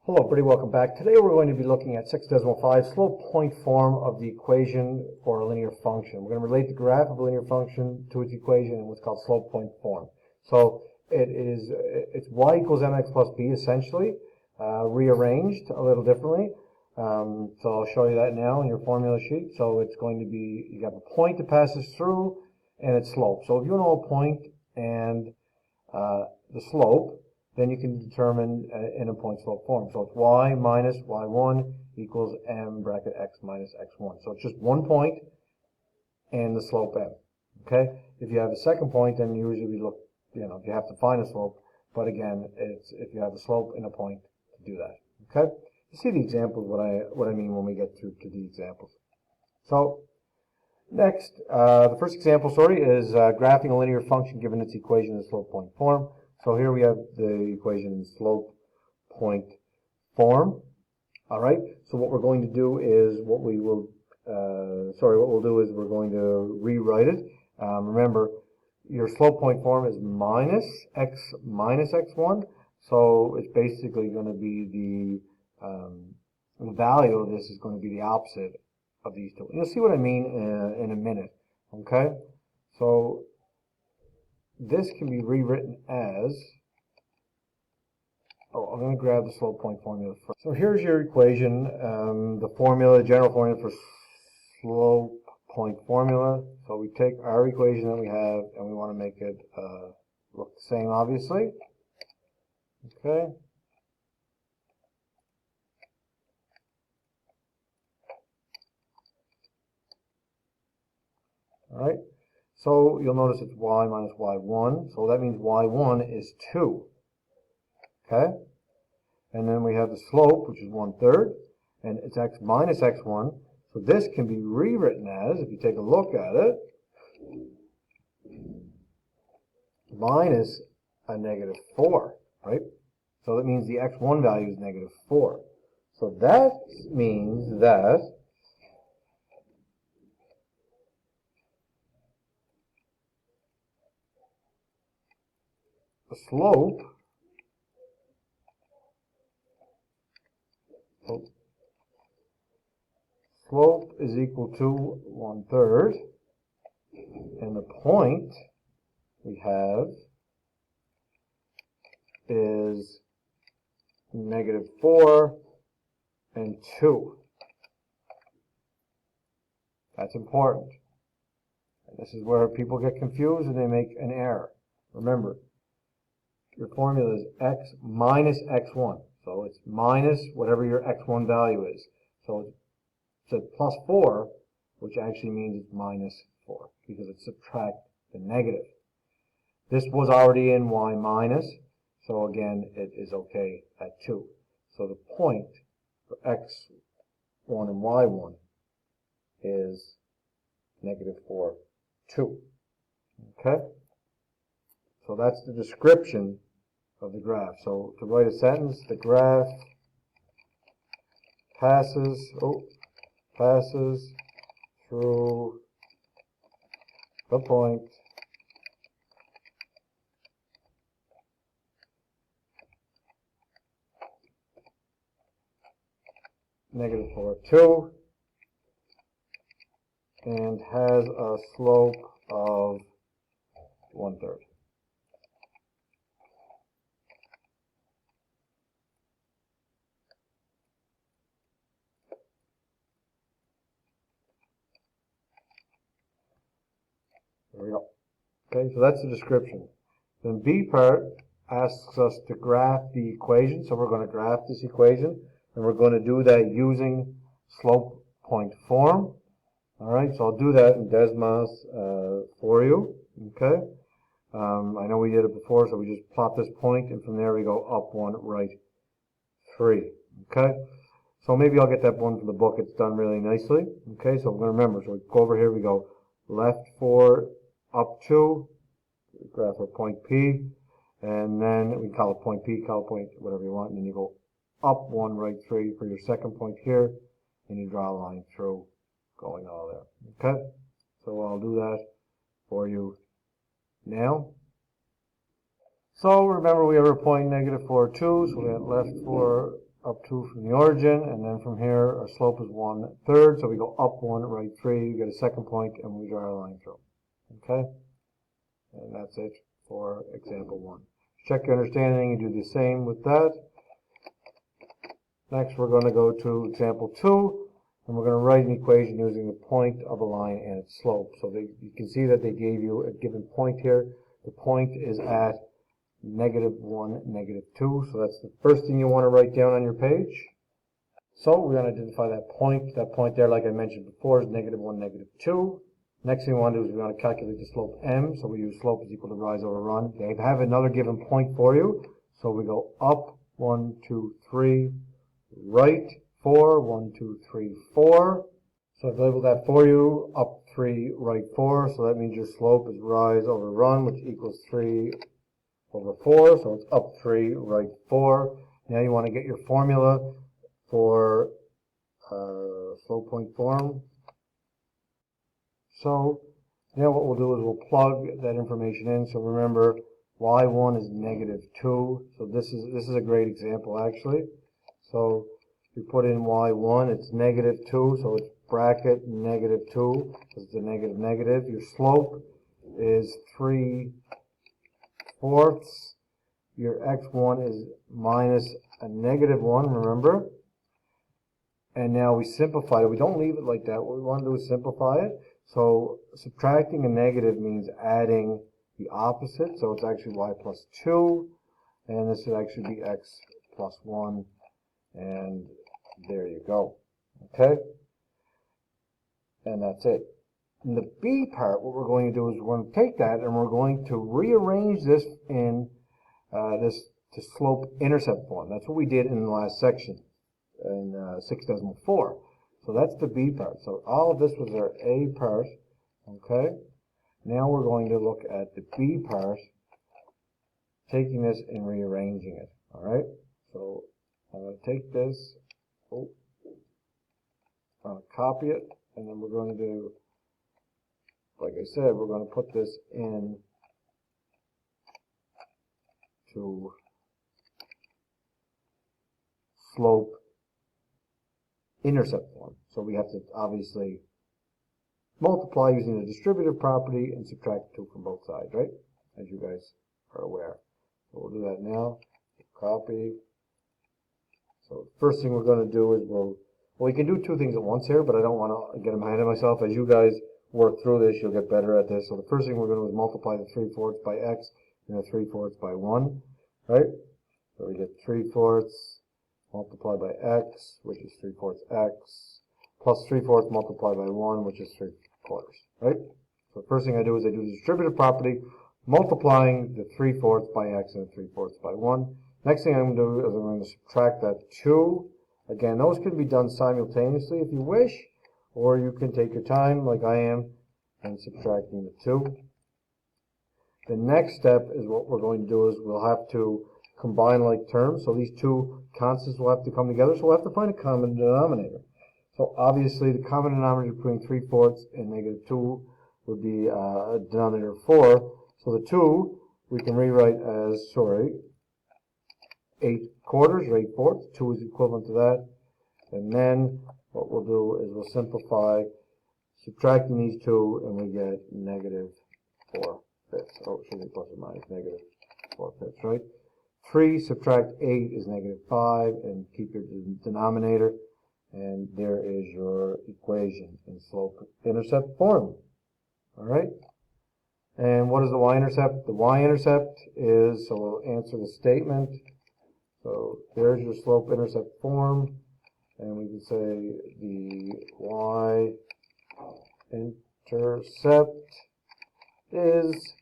Hello, everybody. Welcome back. Today we're going to be looking at 6.5 slope point form of the equation for a linear function. We're going to relate the graph of a linear function to its equation in what's called slope point form. So it's y equals mx plus b essentially, rearranged a little differently. So I'll show you that now in your formula sheet. So it's going to be, you have a point that passes through and its slope. So if you know a point and the slope, then you can determine in a point slope form. So it's y minus y1 equals m bracket x minus x1. So it's just one point and the slope m. Okay? If you have a second point, then usually we look, you have to find a slope. But again, it's if you have a slope in a point to do that. Okay? You see the examples, what I mean when we get to the examples. So next, the first example, is graphing a linear function given its equation in slope point form. So here we have the equation in slope point form. All right. So what we're going to do is what we'll do is we're going to rewrite it. Remember, your slope point form is minus x1. So it's basically going to be the value of this is going to be the opposite of these two. And you'll see what I mean in a minute. Okay. So this can be rewritten as, I'm going to grab the slope point formula first. So here's your equation, the general formula for slope point formula. So we take our equation that we have and we want to make it look the same, obviously. Okay. All right. So you'll notice it's y minus y1. So that means y1 is 2. Okay? And then we have the slope, which is 1/3. And it's x minus x1. So this can be rewritten as, if you take a look at it, minus a negative 4. Right? So that means the x1 value is negative 4. So that means that the slope is equal to 1/3, and the point we have is negative 4 and 2. That's important. And this is where people get confused and they make an error. Remember, your formula is x minus x1. So it's minus whatever your x1 value is. So it's plus 4, which actually means it's minus 4 because it subtracts the negative. This was already in y minus, so again, it is okay at 2. So the point for x1 and y1 is negative 4, 2. Okay? So that's the description of the graph. So to write a sentence, the graph passes through the point negative 4, 2 and has a slope of 1/3. There we go. Okay, so that's the description. Then B part asks us to graph the equation. So we're going to graph this equation, and we're going to do that using slope point form. All right, so I'll do that in Desmos for you. Okay. I know we did it before, so we just plot this point, and from there we go up 1, right 3. Okay. So maybe I'll get that one from the book. It's done really nicely. Okay, so we're going to remember. So we go over here, we go left 4, up 2, graph our point P, and then we call it point P, call it point, whatever you want, and then you go up 1, right 3 for your second point here, and you draw a line through going all there. Okay, so I'll do that for you now. So remember we have our point negative 4, 2, so we have left 4, up 2 from the origin, and then from here our slope is 1/3, so we go up 1, right 3, we get a second point, and we draw a line through. Okay? And that's it for example 1. Check your understanding and do the same with that. Next we're going to go to example 2, and we're going to write an equation using the point of a line and its slope. So you can see that they gave you a given point here. The point is at -1, -2, so that's the first thing you want to write down on your page. So we're going to identify that point. That point there, like I mentioned before, is -1, -2. Next thing we want to do is we want to calculate the slope m, so we use slope is equal to rise over run. They have another given point for you, so we go up 1, 2, 3, right 4, 1, 2, 3, 4. So I've labeled that for you, up 3, right 4, so that means your slope is rise over run, which equals 3 over 4, so it's up 3, right 4. Now you want to get your formula for slope point form. So now what we'll do is we'll plug that information in. So remember, y1 is -2. So this is a great example actually. So if you put in y1, it's -2. So it's bracket -2 because it's a negative negative. Your slope is 3/4. Your x1 is minus a -1. Remember. And now we simplify it. We don't leave it like that. What we want to do is simplify it. So subtracting a negative means adding the opposite. So it's actually y plus 2. And this would actually be x plus 1. And there you go. Okay? And that's it. In the B part, what we're going to do is we're going to take that and we're going to rearrange this in this to slope intercept form. That's what we did in the last section in 6.4. So that's the B part. So all of this was our A part. Okay. Now we're going to look at the B part, taking this and rearranging it. All right. So I'm going to take this. I'm going to copy it, and then we're going to do, like I said, we're going to put this in to slope intercept form. So we have to obviously multiply using the distributive property and subtract 2 from both sides, right? As you guys are aware. So we'll do that now. Copy. So first thing we're going to do is well, we can do 2 things at once here, but I don't want to get ahead of myself. As you guys work through this, you'll get better at this. So the first thing we're going to do is multiply the 3/4 by x and the 3/4 by 1, right? So we get 3/4 multiplied by x, which is 3/4 x, plus 3/4 multiplied by 1, which is 3/4, right? So the first thing I do is I do the distributive property, multiplying the 3/4 by x and the 3/4 by 1. Next thing I'm going to do is I'm going to subtract that 2. Again, those can be done simultaneously if you wish, or you can take your time like I am and subtracting the 2. The next step is what we're going to do is we'll have to combine like terms. So these 2 constants will have to come together. So we'll have to find a common denominator. So obviously the common denominator between 3/4 and -2 would be a denominator of 4. So the 2 we can rewrite as, 8/4 or 8/4. 2 is equivalent to that. And then what we'll do is we'll simplify, subtracting these 2, and we get -4/5. Oh, it should be plus or minus -4/5, right? 3 subtract 8 is -5, and keep your denominator. And there is your equation in slope-intercept form. All right? And what is the y-intercept? The y-intercept is, so we'll answer the statement. So there's your slope-intercept form. And we can say the y-intercept is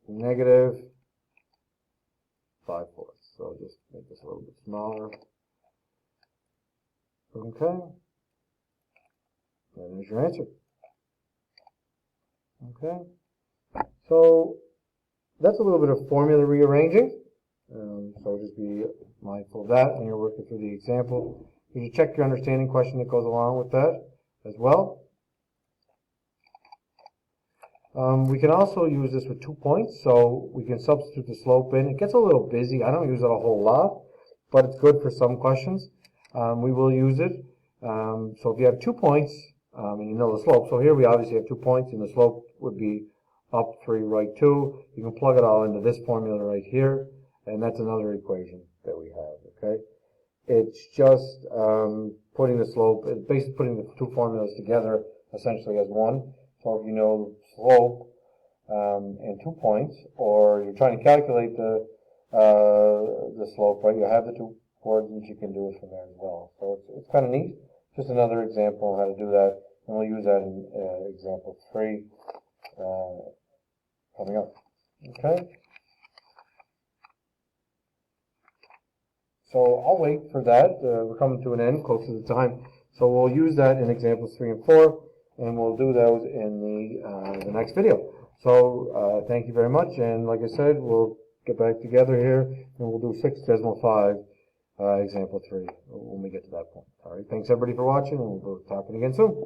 -5/4. So I'll just make this a little bit smaller. Okay. And there's your answer. Okay. So that's a little bit of formula rearranging. So just be mindful of that when you're working through the example. You should check your understanding question that goes along with that as well. We can also use this with 2 points, so we can substitute the slope in. It gets a little busy. I don't use it a whole lot, but it's good for some questions. We will use it. So if you have 2 points, and you know the slope, so here we obviously have 2 points, and the slope would be up 3, right 2. You can plug it all into this formula right here, and that's another equation that we have, okay? It's just putting the slope, it's basically putting the two formulas together essentially as one. So if you know the slope and 2 points, or you're trying to calculate the slope, right, you have the 2 coordinates, you can do it from there as well. So it's kind of neat. Just another example on how to do that, and we'll use that in example 3 coming up. Okay? So I'll wait for that. We're coming to an end, close to the time. So we'll use that in examples 3 and 4, and we'll do those in the next video. So thank you very much, and like I said, we'll get back together here, and we'll do 6.5 example 3 when we get to that point. All right, thanks everybody for watching, and we'll be talking again soon.